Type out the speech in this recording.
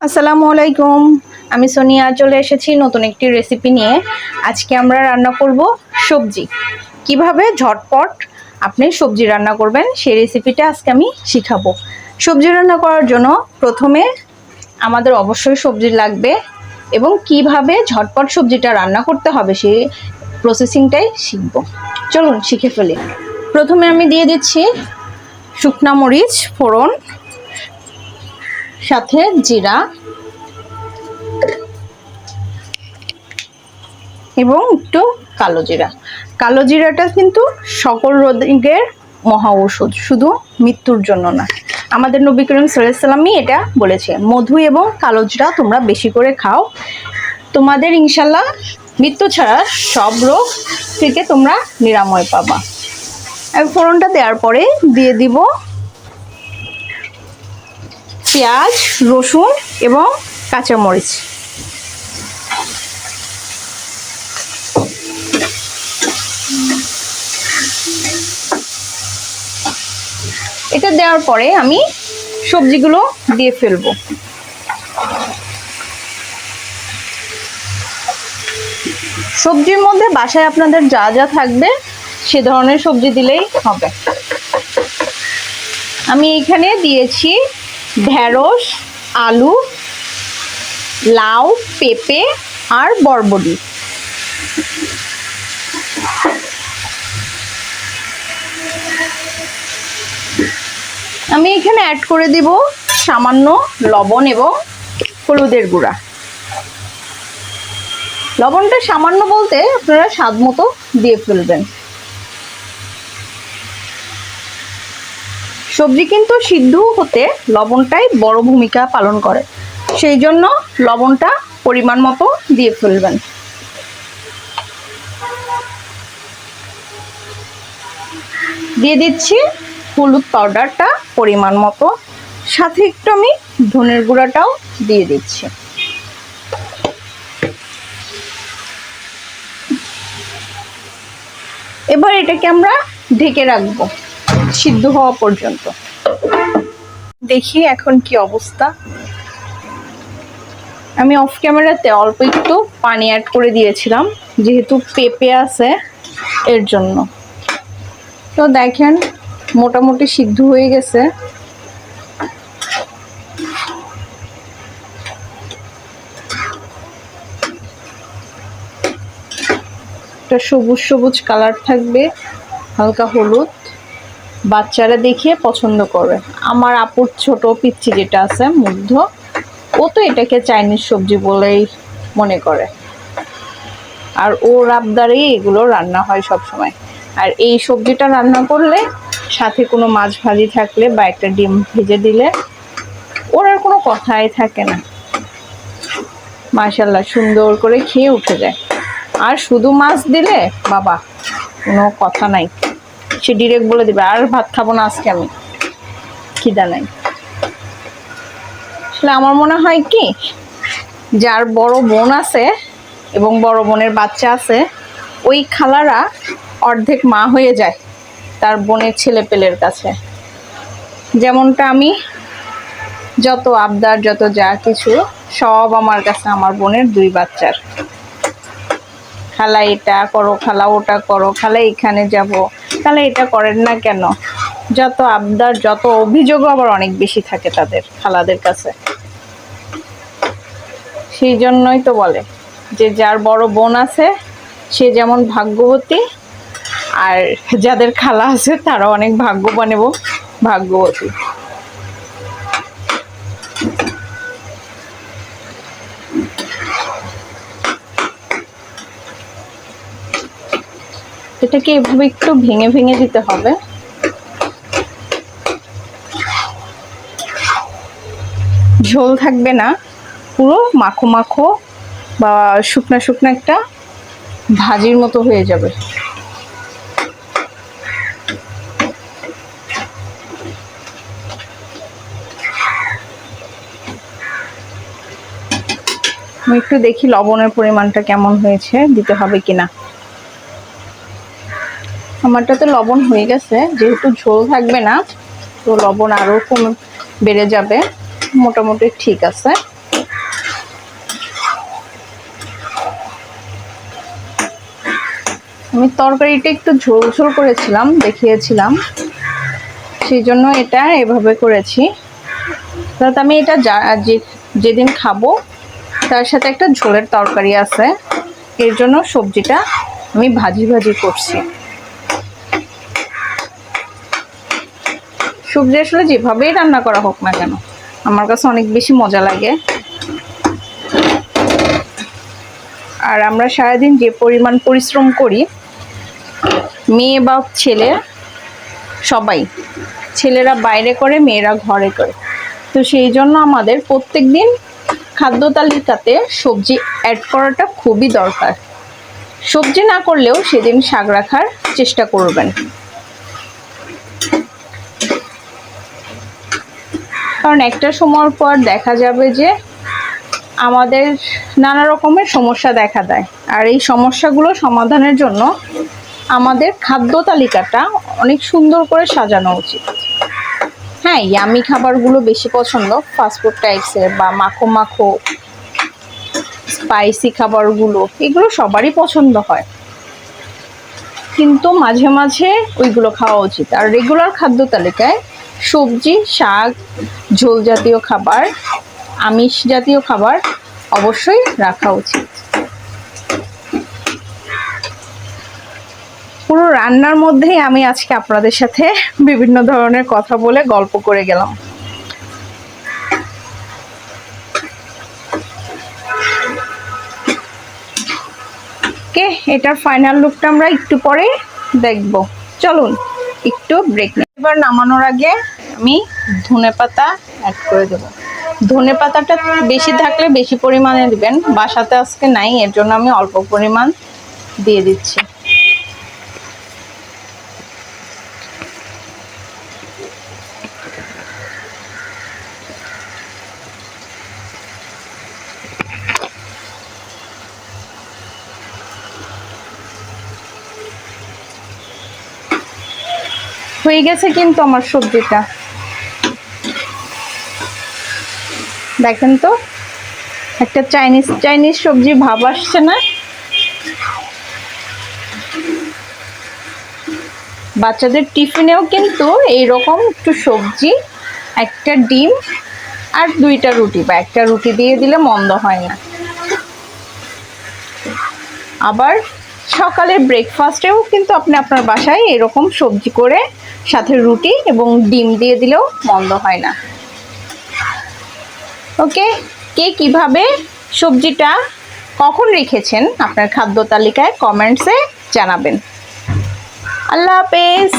আসসালামু আলাইকুম। আমি সোনিয়া চলে এসেছি নতুন একটি রেসিপি নিয়ে। আজকে আমরা রান্না করব সবজি। কিভাবে ঝটপট আপনি সবজি রান্না করবেন সেই রেসিপিটা আজকে আমি শিখাবো। সবজি রান্না করার জন্য প্রথমে আমাদের অবশ্যই সবজি লাগবে এবং কিভাবে ঝটপট সবজিটা রান্না করতে হবে সেই প্রসেসিংটাই শিখব। চলুন শিখে ফেলি। প্রথমে আমি দিয়ে দিচ্ছি শুকনা মরিচ ফোড়ন, সাথে জিরা এবং একটু কালো জিরা। কালো জিরাটা কিন্তু সকল রোগের মহা ঔষধ, শুধু মৃত্যুর জন্য না। আমাদের নবী করিম সাল্লাল্লাহু আলাইহি ওয়াসাল্লামই এটা বলেছে, মধু এবং কালো জিরা তোমরা বেশি করে খাও, তোমাদের ইনশাল্লাহ মৃত্যু ছাড়া সব রোগ থেকে তোমরা নিরাময় পাবা। আর ফোড়নটা দেওয়ার পরে দিয়ে দিব পেঁয়াজ, রসুন এবং কাঁচামরিচ। এটা দেওয়ার পরে আমি সবজিগুলো দিয়ে ফেলবো। সবজির মধ্যে বাসায় আপনাদের যা যা থাকবে সে ধরনের সবজি দিলেই হবে। আমি এখানে দিয়েছি ঢেঁড়স, আলু, লাউ, পেঁপে আর বরবটি। আমি এখানে অ্যাড করে দিব সামান্য লবণ এবং হলুদের গুঁড়া। লবণটা সামান্য বলতে আপনারা স্বাদ মতো দিয়ে ফেলবেন। সবজি কিন্তু সিদ্ধ হতে লবণটাই বড় ভূমিকা পালন করে, সেই জন্য লবণটা পরিমাণ মতো দিয়ে ফেলবেন। দিয়ে দিচ্ছি হলুদ পাউডারটা পরিমাণ মতো, সাথে একটু আমি ধনের গুঁড়াটাও দিয়ে দিচ্ছি। এবার এটাকে আমরা ঢেকে রাখবো সিদ্ধ হওয়া পর্যন্ত। দেখি এখন কি অবস্থা। আমি অফ ক্যামেরাতে অল্প একটু পানি অ্যাড করে দিয়েছিলাম, যেহেতু পেঁপে আছে এর জন্য। তো দেখেন মোটামুটি সিদ্ধ হয়ে গেছে। একটা সবুজ সবুজ কালার থাকবে, হালকা হলুদ। বাচ্চারা দেখিয়ে পছন্দ করে। আমার আপুর ছোট পিচ্চি যেটা আছে মুগ্ধ, ও তো এটাকে চাইনিজ সবজি বলেই মনে করে, আর ওর আবদারেই এগুলো রান্না হয় সব সময়। আর এই সবজিটা রান্না করলে সাথে কোনো মাছ ভাজি থাকলে বা একটা ডিম ভেজে দিলে ওর আর কোনো কথাই থাকে না। মাশাআল্লাহ সুন্দর করে খেয়ে উঠে যায়। আর শুধু মাছ দিলে বাবা কোনো কথা নাই, সে ডিরেক্ট বলে দিবে আর ভাত খাবো না আজকে, আমি খিদা নাই। আসলে আমার মনে হয় কি, যার বড় বোন আছে এবং বড় বোনের বাচ্চা আছে, ওই খালারা অর্ধেক মা হয়ে যায় তার বোনের ছেলে পেলের কাছে। যেমনটা আমি যত আবদার যত যা কিছু সব আমার কাছে আমার বোনের দুই বাচ্চার। খালা এটা করো, খালা ওটা করো, খালা এখানে যাব, খালা এটা করেন না কেন, যত আবদার যত অভিযোগও আবার অনেক বেশি থাকে তাদের খালাদের কাছে। সেই জন্যই তো বলে যে যার বড় বোন আছে সে যেমন ভাগ্যবতী, আর যাদের খালা আছে তারা অনেক ভাগ্যবান এবং ভাগ্যবতী। এটাকে এভাবে একটু ভেঙে ভেঙে দিতে হবে। ঝোল থাকবে না, পুরো মাখো মাখো বা শুকনা শুকনা একটা ভাজির মতো হয়ে যাবে। আমি একটু দেখি লবণের পরিমাণটা কেমন হয়েছে, দিতে হবে কিনা। আমারটাতে লবণ হয়ে গেছে, যেহেতু ঝোল থাকবে না তো লবণ আরো কম বেড়ে যাবে। মোটামুটি ঠিক আছে। আমি তরকারিটা একটু ঝোল ঝোল করেছিলাম, দেখিয়েছিলাম, সেই জন্য এটা এভাবে করেছি। তাহলে আমি এটা যেদিন খাবো তার সাথে একটা ঝোলের তরকারি আছে, এর জন্য সবজিটা আমি ভাজি ভাজি করছি। সবজি আসলে যেভাবেই রান্না করা হোক না কেন আমার কাছে অনেক বেশি মজা লাগে। আর আমরা সারাদিন যে পরিমাণ পরিশ্রম করি, মেয়ে বা ছেলে সবাই, ছেলেরা বাইরে করে, মেয়েরা ঘরে করে, তো সেই জন্য আমাদের প্রত্যেক দিন খাদ্য তালিকাতে সবজি অ্যাড করাটা খুবই দরকার। সবজি না করলেও সেদিন শাক রাখার চেষ্টা করবেন, কারণ একটা সময় পর দেখা যাবে যে আমাদের নানা রকমের সমস্যা দেখা দেয়। আর এই সমস্যাগুলো সমাধানের জন্য আমাদের খাদ্য তালিকাটা অনেক সুন্দর করে সাজানো উচিত। হ্যাঁ, ইয়ামি খাবারগুলো বেশি পছন্দ, ফাস্টফুড টাইপসের বা মাখো মাখো স্পাইসি খাবারগুলো, এগুলো সবারই পছন্দ হয়, কিন্তু মাঝে মাঝে ওইগুলো খাওয়া উচিত। আর রেগুলার খাদ্য তালিকায় সবজি, শাক, ঝোল জাতীয় খাবার, আমিষ জাতীয় খাবার অবশ্যই রাখা উচিত। পুরো রান্নার মধ্যেই আমি আজকে আপনাদের সাথে বিভিন্ন ধরনের কথা বলে গল্প করে গেলাম। ওকে, এটার ফাইনাল লুকটা আমরা একটু পরে দেখব। চলুন একটু ব্রেক নিই। এবার নামানোর আগে আমি ধনেপাতা অ্যাড করে দেব। ধনেপাতাটা বেশি থাকলে বেশি পরিমাণে দিবেন, বাসাতে আজকে নাই, এর জন্য আমি অল্প পরিমাণ দিয়ে দিচ্ছি। হয়ে গেছে কিন্তু আমার সবজিটা, দেখেন তো একটা চাইনিজ সবজি ভাব আসছে না? বাচ্চাদের টিফিনেও কিন্তু এইরকম একটু সবজি, একটা ডিম আর 2টা রুটি বা একটা রুটি দিয়ে দিলে মন্দ হয় না। আবার সকালের ব্রেকফাস্টেও কিন্তু আপনি আপনার বাসায় এরকম সবজি করে সাথে রুটি এবং ডিম দিয়ে দিলেও মন্দ হয় না। ওকে, কে কিভাবে সবজিটা কখন রেখেছেন আপনার খাদ্য তালিকায় কমেন্টসে জানাবেন। আল্লাহ হাফেজ।